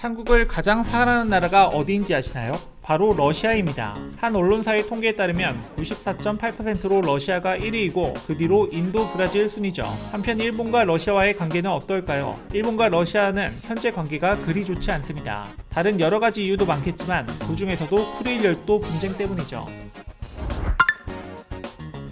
한국을 가장 사랑하는 나라가 어디인지 아시나요? 바로 러시아입니다. 한 언론사의 통계에 따르면 94.8%로 러시아가 1위이고 그 뒤로 인도, 브라질 순이죠. 한편 일본과 러시아와의 관계는 어떨까요? 일본과 러시아는 현재 관계가 그리 좋지 않습니다. 다른 여러 가지 이유도 많겠지만 그 중에서도 쿠릴 열도 분쟁 때문이죠.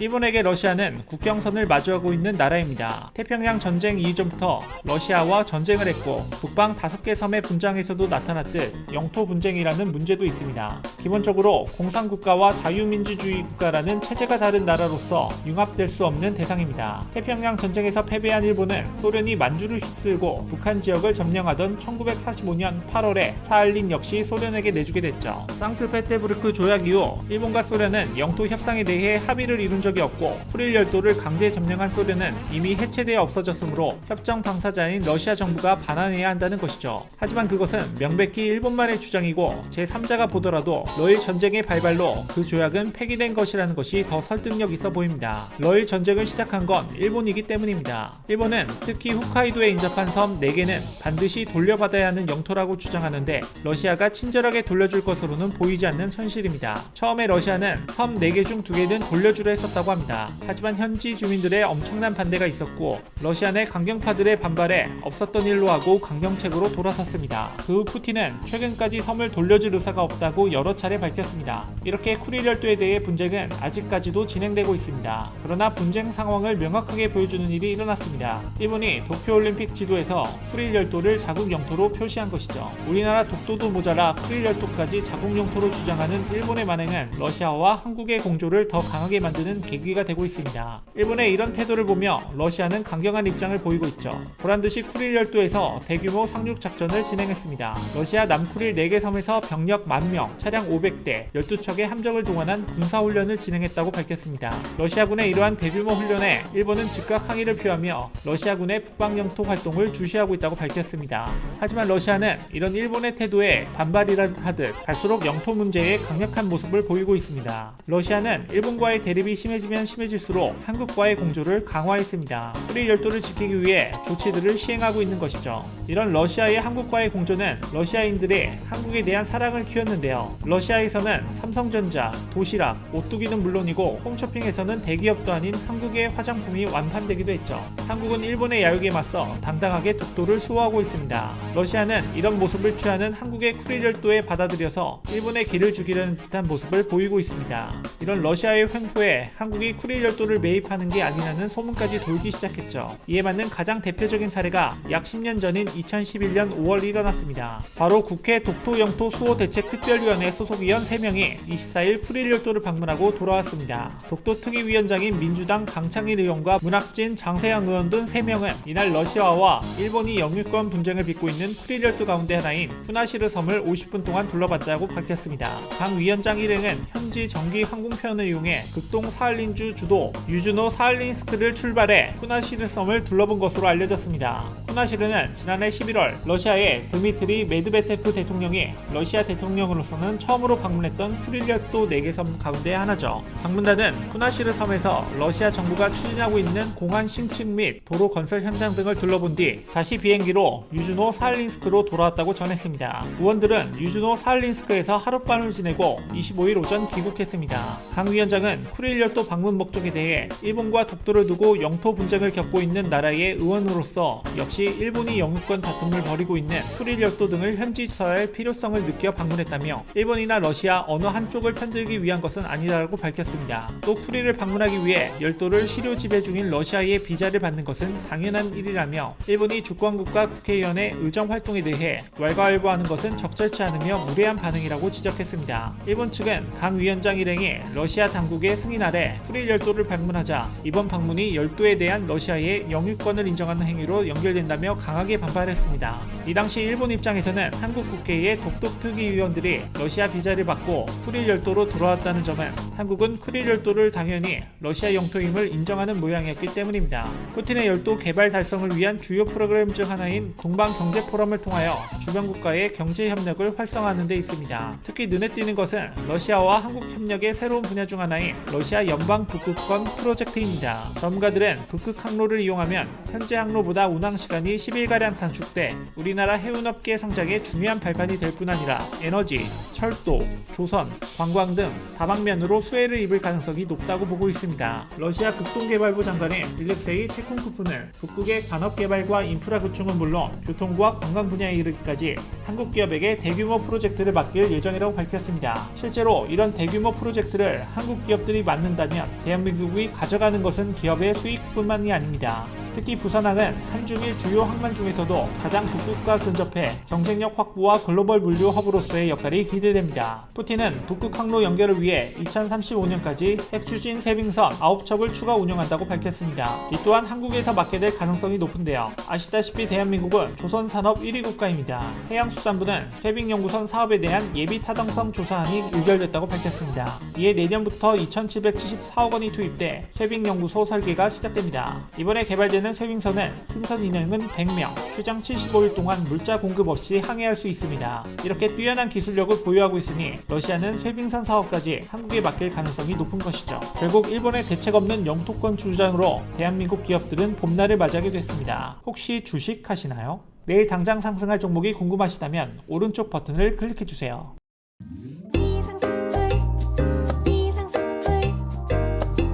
일본에게 러시아는 국경선을 마주하고 있는 나라입니다. 태평양 전쟁 이전부터 러시아와 전쟁을 했고 북방 5개 섬의 분쟁에서도 나타났듯 영토 분쟁이라는 문제도 있습니다. 기본적으로 공산국가와 자유민주주의 국가라는 체제가 다른 나라로서 융합될 수 없는 대상입니다. 태평양 전쟁에서 패배한 일본은 소련이 만주를 휩쓸고 북한 지역을 점령하던 1945년 8월에 사할린 역시 소련에게 내주게 됐죠. 상트페테부르크 조약 이후 일본과 소련은 영토 협상에 대해 합의를 이룬 적이 없고 쿠릴 열도를 강제 점령한 소련은 이미 해체되어 없어졌으므로 협정 당사자인 러시아 정부가 반환해야 한다는 것이죠. 하지만 그것은 명백히 일본만의 주장이고 제3자가 보더라도 러일 전쟁의 발발로 그 조약은 폐기된 것이라는 것이 더 설득력 있어 보입니다. 러일 전쟁을 시작한 건 일본이기 때문입니다. 일본은 특히 홋카이도에 인접한 섬 4개는 반드시 돌려받아야 하는 영토라고 주장하는데 러시아가 친절하게 돌려줄 것으로는 보이지 않는 현실입니다. 처음에 러시아는 섬 4개 중 2개는 돌려주려 했었다고 합니다. 하지만 현지 주민들의 엄청난 반대가 있었고 러시아 내 강경파들의 반발에 없었던 일로 하고 강경책으로 돌아섰습니다. 그 후 푸틴은 최근까지 섬을 돌려줄 의사가 없다고 여러 차례 밝혔습니다. 이렇게 쿠릴 열도에 대해 분쟁은 아직까지도 진행되고 있습니다. 그러나 분쟁 상황을 명확하게 보여주는 일이 일어났습니다. 일본이 도쿄올림픽 지도에서 쿠릴 열도를 자국 영토로 표시한 것이죠. 우리나라 독도도 모자라 쿠릴 열도까지 자국 영토로 주장하는 일본의 만행은 러시아와 한국의 공조를 더 강하게 만드는 계기가 되고 있습니다. 일본의 이런 태도를 보며 러시아는 강경한 입장을 보이고 있죠. 보란듯이 쿠릴 열도에서 대규모 상륙 작전을 진행했습니다. 러시아 남쿠릴 4개 섬에서 병력 10,000명, 차량 500대, 12척의 함정을 동원한 군사훈련을 진행했다고 밝혔습니다. 러시아군의 이러한 대규모 훈련에 일본은 즉각 항의를 표하며 러시아군의 북방 영토 활동을 주시하고 있다고 밝혔습니다. 하지만 러시아는 이런 일본의 태도에 반발이라 하듯 갈수록 영토 문제에 강력한 모습을 보이고 있습니다. 러시아는 일본과의 대립이 심해지면 심해질수록 한국과의 공조를 강화했습니다. 쿠릴 열도를 지키기 위해 조치들을 시행하고 있는 것이죠. 이런 러시아의 한국과의 공조는 러시아인들의 한국에 대한 사랑을 키웠는데요. 러시아에서는 삼성전자, 도시락, 오뚜기는 물론이고 홈쇼핑에서는 대기업도 아닌 한국의 화장품이 완판되기도 했죠. 한국은 일본의 야욕에 맞서 당당하게 독도를 수호하고 있습니다. 러시아는 이런 모습을 취하는 한국의 쿠릴 열도에 받아들여서 일본의 길을 죽이려는 듯한 모습을 보이고 있습니다. 이런 러시아의 횡포에 한국이 쿠릴 열도를 매입하는 게 아니라는 소문까지 돌기 시작했죠. 이에 맞는 가장 대표적인 사례가 약 10년 전인 2011년 5월 일어났습니다. 바로 국회 독도 영토 수호 대책 특별위원회 소속 위원 3명이 24일 쿠릴 열도를 방문하고 돌아왔습니다. 독도 특위위원장인 민주당 강창일 의원과 문학진, 장세영 의원 등 3명은 이날 러시아와 일본이 영유권 분쟁을 빚고 있는 쿠릴 열도 가운데 하나인 쿠나시르 섬을 50분 동안 둘러봤다고 밝혔습니다. 강 위원장 일행은 현지 전기 항공편을 이용해 극동 사할린주 주도 유주노 사할린스크를 출발해 쿠나시르 섬을 둘러본 것으로 알려졌습니다. 쿠나시르는 지난해 11월 러시아의 드미트리 메드베테프 대통령이 러시아 대통령으로서는 처음으로 방문했던 쿠릴 열도 4개 섬 가운데 하나죠. 방문단은 쿠나시르 섬에서 러시아 정부가 추진하고 있는 공항 신축 및 도로 건설 현장 등을 둘러본 뒤 다시 비행기로 유주노 사할린스크로 돌아왔다고 전했습니다. 의원들은 유주노 사할린스크에서 하룻밤을 지내고 25일 오전 귀국했습니다. 강 위원장은 쿠릴 열도 방문 목적에 대해 일본과 독도를 두고 영토 분쟁을 겪고 있는 나라의 의원으로서 역시 일본이 영유권 다툼을 벌이고 있는 쿠릴 열도 등을 현지 조사할 필요성을 느껴 방문했다며 일본이나 러시아 어느 한쪽을 편들기 위한 것은 아니라고 밝혔습니다. 또 쿠릴을 방문하기 위해 열도를 실효 지배 중인 러시아의 비자를 받는 것은 당연한 일이라며 일본이 주권국가 국회의원의 의정 활동에 대해 왈가왈부하는 것은 적절치 않으며 무례한 반응이라고 지적했습니다. 일본 측은 강 위원장 일행이 러시아 당국의 승인 아래 쿠릴 열도를 방문하자 이번 방문이 열도에 대한 러시아의 영유권을 인정하는 행위로 연결된다며 강하게 반발했습니다. 이 당시 일본 입장에서는 한국 국회의 독도 특위위원들이 러시아 비자를 받고 쿠릴 열도로 돌아왔다는 점은 한국은 쿠릴 열도를 당연히 러시아 영토임을 인정하는 모양이었기 때문입니다. 푸틴의 열도 개발 달성을 위한 주요 프로그램 중 하나인 동방경제포럼을 통하여 주변 국가의 경제 협력을 활성화하는 데 있습니다. 특히 눈에 띄는 것은 러시아와 한국 협력의 새로운 분야 중 하나인 러시아 연방 북극권 프로젝트입니다. 전문가들은 북극 항로를 이용하면 현재 항로보다 운항 시간이 10일가량 단축돼 우리나라 해운업계 성장에 중요한 발판이 될 뿐 아니라 에너지, 철도, 조선, 관광 등 다방면으로 수혜를 입을 가능성이 높다고 보고 있습니다. 러시아 극동개발부 장관인 빌렉세이 체콘쿠프는 북극의 관업개발과 인프라 구축은 물론 교통과 관광 분야에 이르기까지 한국 기업에게 대규모 프로젝트를 맡길 예정이라고 밝혔습니다. 실제로 이런 대규모 프로젝트를 한국 기업들이 맡는다면 대한민국이 가져가는 것은 기업의 수익뿐만이 아닙니다. 특히 부산항은 한중일 주요 항만 중에서도 가장 북극과 근접해 경쟁력 확보와 글로벌 물류 허브로서의 역할이 기대됩니다. 푸틴은 북극 항로 연결을 위해 2035년까지 핵추진 세빙선 9척을 추가 운영한다고 밝혔습니다. 이 또한 한국에서 맡게 될 가능성이 높은데요. 아시다시피 대한민국은 조선산업 1위 국가입니다. 해양수산부는 쇠빙연구선 사업에 대한 예비 타당성 조사안이 의결됐다고 밝혔습니다. 이에 내년부터 2,774억 원이 투입돼 쇠빙연구소 설계가 시작됩니다. 이번에 개발되는 쇠빙선은 승선 인원은 100명, 최장 75일 동안 물자 공급 없이 항해할 수 있습니다. 이렇게 뛰어난 기술력을 보유하고 있으니 러시아는 쇠빙선 사업까지 한국에 맡길 가능성이 높은 것이죠. 결국 일본의 대책 없는 영토권 주장으로 대한민국 기업들은 봄날을 맞이하게 됐습니다. 혹시 주식 하시나요? 내일 당장 상승할 종목이 궁금하시다면 오른쪽 버튼을 클릭해주세요.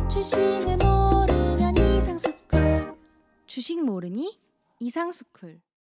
주식을 모르면 이상스쿨. 주식 모르니 이상스쿨.